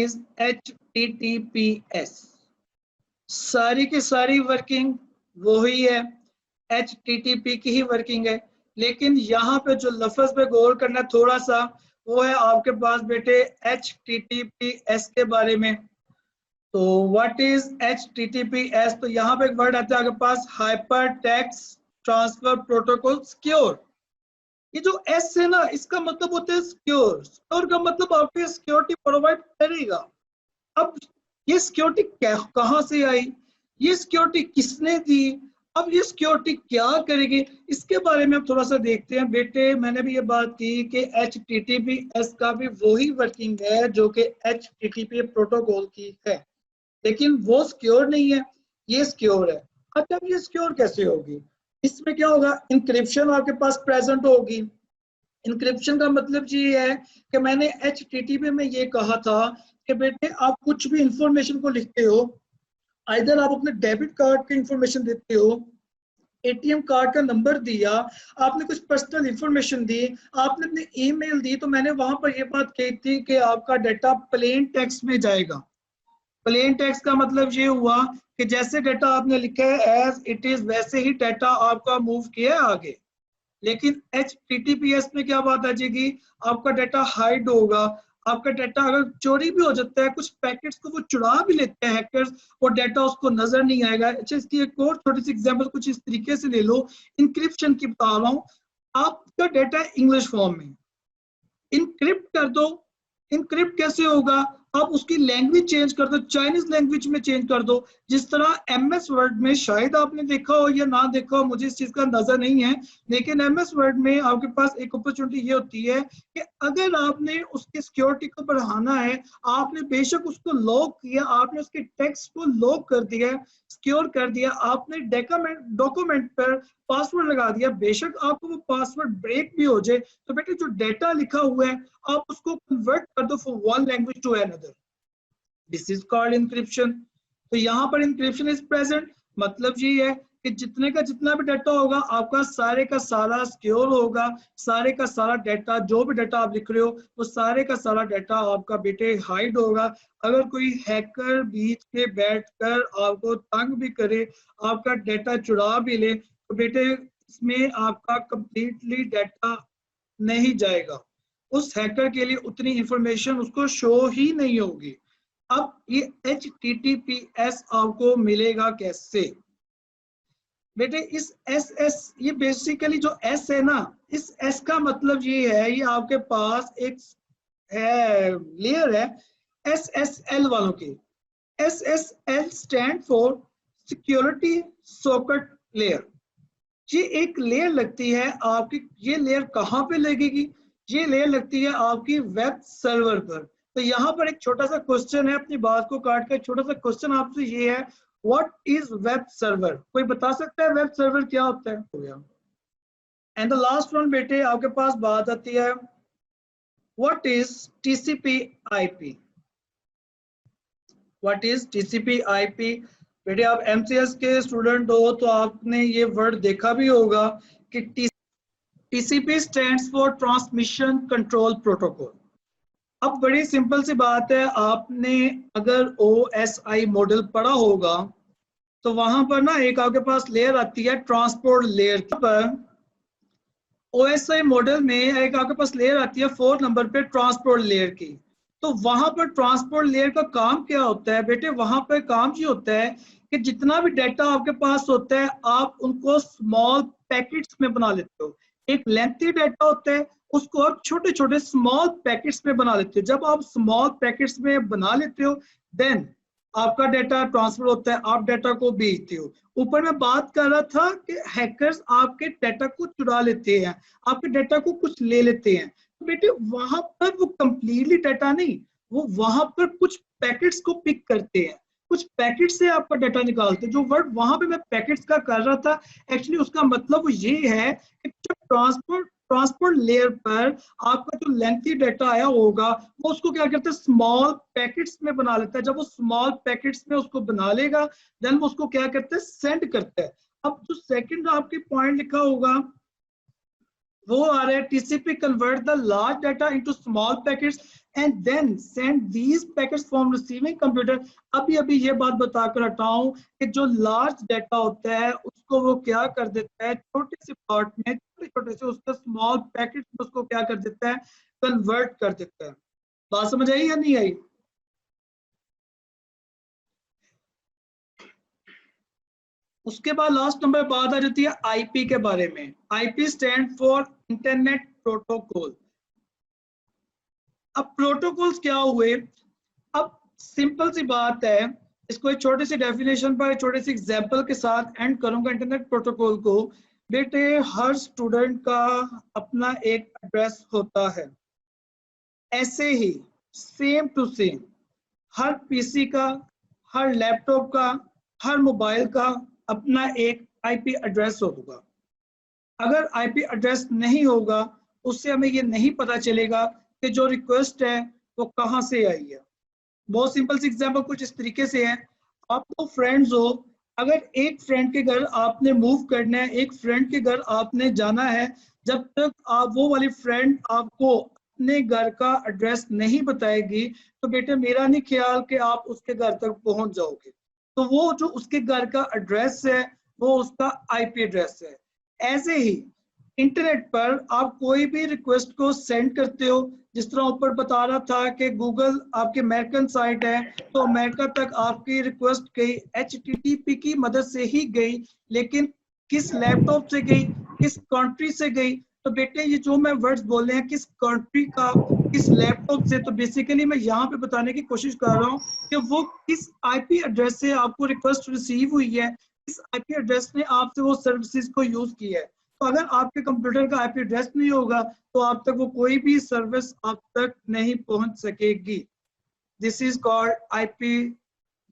Is HTTPS। सारी की सारी वर्किंग वही है, HTTP की ही वर्किंग है, लेकिन यहाँ पे जो लफ्ज पे गौर करना थोड़ा सा वो है आपके पास बेटे HTTPS के बारे में। तो व्हाट इज HTTPS? तो यहाँ पे एक वर्ड आता है आपके पास, hyper text transfer protocol secure. ये जो S है ना, इसका मतलब होता है सिक्योर। सिक्योर का मतलब आपको सिक्योरिटी प्रोवाइड करेगा। अब ये सिक्योरिटी कहाँ से आई, ये सिक्योरिटी किसने दी, अब ये सिक्योरिटी क्या करेगी, इसके बारे में हम थोड़ा सा देखते हैं। बेटे मैंने भी ये बात की कि HTTPS का भी वही वर्किंग है जो कि HTTP प्रोटोकॉल की है, लेकिन वो सिक्योर नहीं है, ये सिक्योर है। अच्छा ये सिक्योर कैसे होगी? इसमें क्या होगा, इंक्रिप्शन आपके पास प्रेजेंट होगी। इंक्रिप्शन का मतलब ये है कि मैंने HTTP में ये कहा था कि बेटे आप कुछ भी इंफॉर्मेशन को लिखते हो, आइदर आप अपने डेबिट कार्ड की इंफॉर्मेशन देते हो, ATM कार्ड का नंबर दिया, आपने कुछ पर्सनल इंफॉर्मेशन दी, आपने अपनी ईमेल दी, तो मैंने वहां पर ये बात कही थी कि आपका डाटा प्लेन टेक्स्ट में जाएगा। प्लेन टेक्स्ट का मतलब ये हुआ कि जैसे डाटा आपने लिखा है एज इट इज वैसे ही डाटा आपका मूव किया है आगे। लेकिन HTTPS में क्या बात आ जाएगी, आपका डाटा हाइड होगा, आपका डाटा अगर चोरी भी हो जाता है, कुछ पैकेट्स को वो चुरा भी लेते हैं हैकर्स, और डाटा उसको नजर नहीं आएगा। अच्छा इसकी एक और छोटी सी एग्जांपल कुछ इस तरीके से ले लो, इंक्रिप्शन की बता रहा हूँ। आपका डाटा इंग्लिश फॉर्म में इनक्रिप्ट कर दो, इनक्रिप्ट कैसे होगा, आप उसकी लैंग्वेज चेंज कर दो, चाइनीज लैंग्वेज में चेंज कर दो। जिस तरह MS वर्ड में, शायद आपने देखा हो या ना देखा हो, मुझे इस चीज का अंदाजा नहीं है, लेकिन MS वर्ड में आपके पास एक अपॉर्चुनिटी ये होती है कि अगर आपने उसकी सिक्योरिटी को बढ़ाना है, आपने बेशक उसको लॉक किया, आपने उसके टेक्स्ट को लॉक कर दिया, सिक्योर कर दिया, आपने डॉक्यूमेंट पर पासवर्ड लगा दिया, बेशक आपको वो पासवर्ड ब्रेक भी हो जाए, तो बेटे जो डेटा लिखा हुआ है आप उसको कन्वर्ट कर दो from one language to another. This is called encryption. तो यहाँ पर इंक्रिप्शन इज प्रेजेंट, मतलब ये है कि जितने का जितना भी डाटा होगा आपका सारे का सारा सिक्योर होगा, सारे का सारा डाटा, जो भी डाटा आप लिख रहे हो वो सारे का सारा डाटा आपका बेटे हाइड होगा। अगर कोई हैकर बीच के बैठकर आपको तंग भी करे, आपका डाटा चुरा भी ले, तो बेटे इसमें आपका कंप्लीटली डाटा नहीं जाएगा, उस हैकर के लिए उतनी इंफॉर्मेशन उसको शो ही नहीं होगी। अब ये HTTPS आपको मिलेगा कैसे? बेटे इस SS, ये बेसिकली जो S है ना, इस S का मतलब ये है, ये आपके पास एक है लेयर है SSL वालों की। SSL stand for security socket layer. ये एक लेयर लगती है आपकी, ये लेयर कहाँ पे लगेगी, ये लेयर लगती है आपकी वेब सर्वर पर। तो यहाँ पर एक छोटा सा क्वेश्चन है, अपनी बात को काट कर छोटा सा क्वेश्चन आपसे ये है, व्हाट इज वेब सर्वर? कोई बता सकता है वेब सर्वर क्या होता है? एंड द लास्ट वन बेटे आपके पास बात आती है, what is TCP/IP? What is TCP/IP? बेटे आप MCS के स्टूडेंट हो तो आपने ये वर्ड देखा भी होगा कि TCP stands for transmission control protocol. अब बड़ी सिंपल सी बात है, आपने अगर OSI मॉडल पढ़ा होगा तो वहां पर ना एक आपके पास लेयर आती है ट्रांसपोर्ट लेयर पर। OSI मॉडल में एक आपके पास लेयर आती है 4 नंबर पे ट्रांसपोर्ट लेयर की। तो वहां पर ट्रांसपोर्ट लेयर का काम क्या होता है बेटे? वहां पर काम ये होता है कि जितना भी डाटा आपके पास होता है आप उनको स्मॉल पैकेट्स में बना लेते हो। एक लेंथी डाटा होता है उसको आप छोटे छोटे स्मॉल पैकेट्स में बना लेते हो। जब आप स्मॉल पैकेट्स में बना लेते हो देन आपका डाटा ट्रांसफर होता है, आप डाटा को भेजते हो। ऊपर मैं बात कर रहा था कि हैकर्स आपके डाटा को चुरा लेते हैं, आपके डाटा को कुछ ले लेते हैं। तो बेटे वहां पर वो कंप्लीटली डाटा नहीं, वो वहां पर कुछ पैकेट्स को पिक करते हैं, कुछ पैकेट से आपका डाटा निकालते हैं। जो वर्ड वहां पे मैं पैकेट्स का कर रहा था एक्चुअली उसका मतलब ये है कि जब ट्रांसपोर्ट लेयर पर आपका जो लेंथी डाटा आया होगा वो उसको क्या करते हैं, स्मॉल पैकेट्स में बना लेता है। जब वो स्मॉल पैकेट्स में उसको बना लेगा देन वो उसको क्या करते हैं, सेंड करता है। अब जो सेकंड आपके पॉइंट लिखा होगा वो आ रहा है TCP convert the large data into small packets. and then send these packets from receiving computer। अभी ये बात बताकर हटाऊं कि जो लार्ज डाटा होता है उसको वो क्या कर देता है, छोटे से पार्ट में छोटे से उसका स्मॉल पैकेट उसको क्या कर देता है, कन्वर्ट कर देता है। बात समझ आई या नहीं आई? उसके बाद लास्ट नंबर बात आ जाती है आईपी के बारे में। IP stand for internet protocol. अब प्रोटोकॉल्स क्या हुए? अब सिंपल सी बात है, इसको एक छोटी सी डेफिनेशन पर छोटे सी एग्जांपल के साथ एंड करूंगा इंटरनेट प्रोटोकॉल को। बेटे हर स्टूडेंट का अपना एक एड्रेस होता है, ऐसे ही सेम टू सेम हर पीसी का, हर लैपटॉप का, हर मोबाइल का अपना एक आईपी एड्रेस होगा। अगर आईपी एड्रेस नहीं होगा उससे हमें ये नहीं पता चलेगा कि जो रिक्वेस्ट है वो कहाँ से आई है। बहुत सिंपल सी एग्जांपल कुछ इस तरीके से है, आप तो फ्रेंड्स हो, अगर एक फ्रेंड के घर आपने मूव करना है, एक फ्रेंड के घर आपने जाना है, जब तक आप वो वाली फ्रेंड आपको अपने घर का एड्रेस नहीं बताएगी तो बेटे मेरा नहीं ख्याल कि आप उसके घर तक पहुंच जाओगे। तो वो जो उसके घर का एड्रेस है वो उसका आईपी एड्रेस है। ऐसे ही इंटरनेट पर आप कोई भी रिक्वेस्ट को सेंड करते हो, जिस तरह ऊपर बता रहा था कि गूगल आपके अमेरिकन साइट है तो अमेरिका तक आपकी रिक्वेस्ट गई HTTP की मदद से ही गई, लेकिन किस लैपटॉप से गई, किस कंट्री से गई? तो बेटे ये जो मैं वर्ड्स बोले हैं किस कंट्री का, किस लैपटॉप से, तो बेसिकली मैं यहाँ पे बताने की कोशिश कर रहा हूँ कि वो किस आईपी एड्रेस से आपको रिक्वेस्ट रिसीव हुई है, किस आईपी एड्रेस ने आपसे वो सर्विसेज को यूज किया है। तो अगर आपके कंप्यूटर का आईपी एड्रेस नहीं होगा तो आप तक वो कोई भी सर्विस आप तक नहीं पहुंच सकेगी। This is called IP,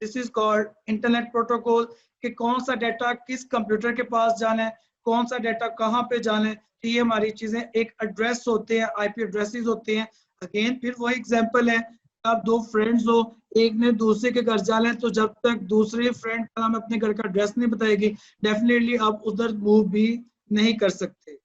this is called internet protocol, कि कौन सा डाटा किस कंप्यूटर के पास जाना है, कौन सा डाटा कहाँ पे जाना है। तो ये हमारी चीजें एक एड्रेस होते हैं, आईपी एड्रेसेस होते हैं। अगेन फिर वही एग्जांपल है, आप दो फ्रेंड्स हो, एक ने दूसरे के घर जाना है, तो जब तक दूसरे फ्रेंड का नाम अपने घर का एड्रेस नहीं बताएगी डेफिनेटली आप उधर मूव भी नहीं कर सकते।